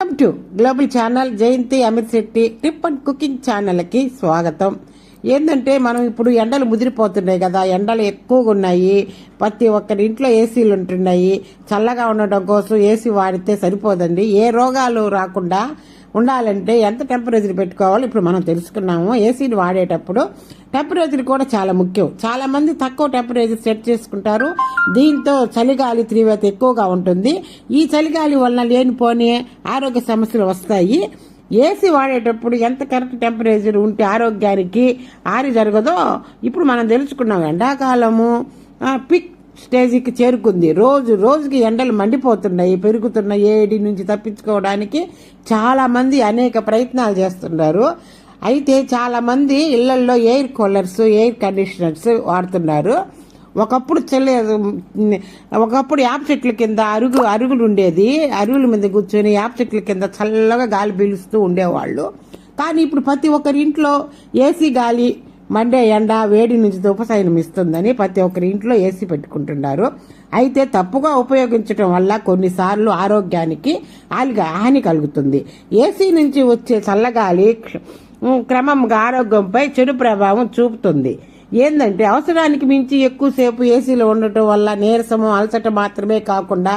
Welcome to global channel. Jayanti Amit Shetty tip and cooking ఛానల్కి స్వాగతం. ఏంటంటే మనం ఇప్పుడు ఎండలు ముదిరిపోతున్నాయి కదా, ఎండలు ఎక్కువగా ఉన్నాయి. ప్రతి ఒక్కరి ఇంట్లో ఏసీలు ఉంటున్నాయి. చల్లగా ఉండటం కోసం ఏసీ వాడితే సరిపోదండి. ఏ రోగాలు రాకుండా ఉండాలంటే ఎంత టెంపరేచర్ పెట్టుకోవాలో ఇప్పుడు మనం తెలుసుకున్నాము. ఏసీని వాడేటప్పుడు టెంపరేచర్ కూడా చాలా ముఖ్యం. చాలా మంది తక్కువ టెంపరేచర్ సెట్ చేసుకుంటారు. దీంతో చలిగాలి తీవ్రత ఎక్కువగా ఉంటుంది. ఈ చలిగాలి వల్ల లేనిపోని ఆరోగ్య సమస్యలు వస్తాయి. ఏసీ వాడేటప్పుడు ఎంత కరెక్ట్ టెంపరేచర్ ఉంటే ఆరోగ్యానికి హాని జరగదో ఇప్పుడు మనం తెలుసుకున్నాం. ఎండాకాలము పిక్ స్టేజ్కి చేరుకుంది. రోజుకి ఎండలు మండిపోతున్నాయి, పెరుగుతున్న ఏడి నుంచి తప్పించుకోవడానికి చాలా మంది అనేక ప్రయత్నాలు చేస్తున్నారు. అయితే చాలా మంది ఇళ్లలో ఎయిర్ కూలర్స్, ఎయిర్ కండిషనర్స్ వాడుతున్నారు. ఒకప్పుడు యాప్ చెట్ల కింద అరుగులు ఉండేది. అరుగుల మీద కూర్చొని యాప్ చెట్ల కింద చల్లగా గాలి పీలుస్తూ ఉండేవాళ్ళు. కానీ ఇప్పుడు ప్రతి ఒక్కరి ఇంట్లో ఏసీ గాలి మండే ఎండ వేడి నుంచి ఉపశమనం ఇస్తుందని ప్రతి ఒక్కరి ఇంట్లో ఏసీ పెట్టుకుంటున్నారు. అయితే తప్పుగా ఉపయోగించడం వల్ల కొన్నిసార్లు ఆరోగ్యానికి హాని కలుగుతుంది. ఏసీ నుంచి వచ్చే చల్లగాలి క్రమంగా ఆరోగ్యంపై చెడు ప్రభావం చూపుతుంది. ఏంటంటే అవసరానికి మించి ఎక్కువసేపు ఏసీలో ఉండటం వల్ల నీరసము, అలసట మాత్రమే కాకుండా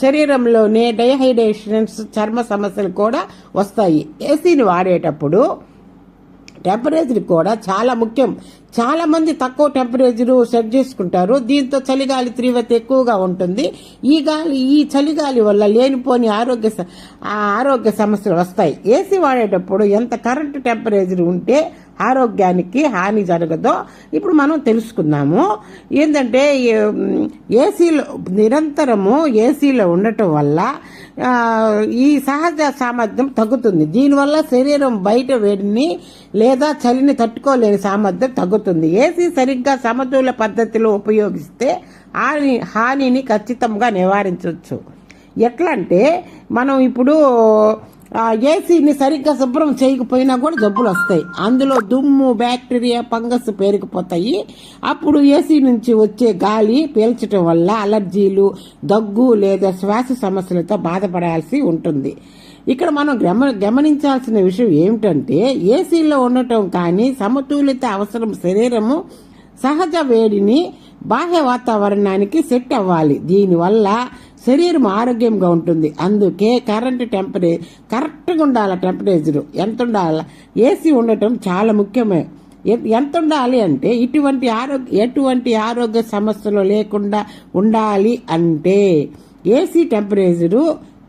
శరీరంలోనే డైహైడ్రేషన్స్, చర్మ సమస్యలు కూడా వస్తాయి. ఏసీని వాడేటప్పుడు టెంపరేచర్ కూడా చాలా ముఖ్యం. చాలా మంది తక్కువ టెంపరేచర్ సెట్ చేసుకుంటారు. దీంతో చలిగాలి తీవ్రత ఎక్కువగా ఉంటుంది. ఈ చలిగాలి వల్ల లేనిపోని ఆరోగ్య సమస్యలు వస్తాయి. ఏసీ వాడేటప్పుడు ఎంత కరెక్ట్ టెంపరేచర్ ఉంటే ఆరోగ్యానికి హాని జరగదో ఇప్పుడు మనం తెలుసుకుందాము. ఏంటంటే ఏసీలో నిరంతరము ఏసీలో ఉండటం వల్ల ఈ సహజ సామర్థ్యం తగ్గుతుంది. దీనివల్ల శరీరం బయట వేడిని లేదా చలిని తట్టుకోలేని సామర్థ్యం తగ్గుతుంది. ఏసీ సరిగ్గా సమతుల పద్ధతిలో ఉపయోగిస్తే హానిని ఖచ్చితంగా నివారించవచ్చు. ఎట్లా అంటే మనం ఇప్పుడు ఏసీని సరిగ్గా శుభ్రం చేయకపోయినా కూడా జబ్బులు వస్తాయి. అందులో దుమ్ము, బ్యాక్టీరియా, ఫంగస్ పేరుకుపోతాయి. అప్పుడు ఏసీ నుంచి వచ్చే గాలి పీల్చడం వల్ల అలర్జీలు, దగ్గు లేదా శ్వాస సమస్యలతో బాధపడాల్సి ఉంటుంది. ఇక్కడ మనం గమనించాల్సిన విషయం ఏమిటంటే ఏసీలో ఉండటం కానీ సమతులిత అవసరం. శరీరము సహజ వేడిని బాహ్య వాతావరణానికి సెట్ అవ్వాలి. దీనివల్ల శరీరం ఆరోగ్యంగా ఉంటుంది. అందుకే కరెక్ట్గా ఉండాలి. టెంపరేచర్ ఎంత ఉండాలి? ఏసీ ఉండటం చాలా ముఖ్యమే. ఎంత ఉండాలి అంటే ఎటువంటి ఆరోగ్య సమస్యలు లేకుండా ఉండాలి అంటే ఏసీ టెంపరేచరు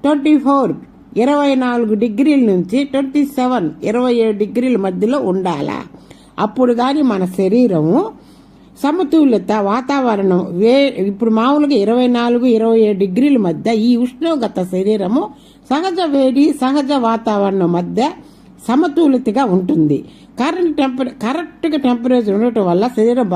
24 డిగ్రీల నుంచి 27 డిగ్రీల మధ్యలో ఉండాలా. అప్పుడు కానీ మన శరీరము సమతుల్యత వాతావరణం ఇప్పుడు మామూలుగా 24-27 డిగ్రీల మధ్య ఈ ఉష్ణోగ్రత శరీరము సహజ వేడి, సహజ వాతావరణం మధ్య సమతుల్యతగా ఉంటుంది. కరెక్ట్గా టెంపరేచర్ ఉండటం వల్ల శరీరం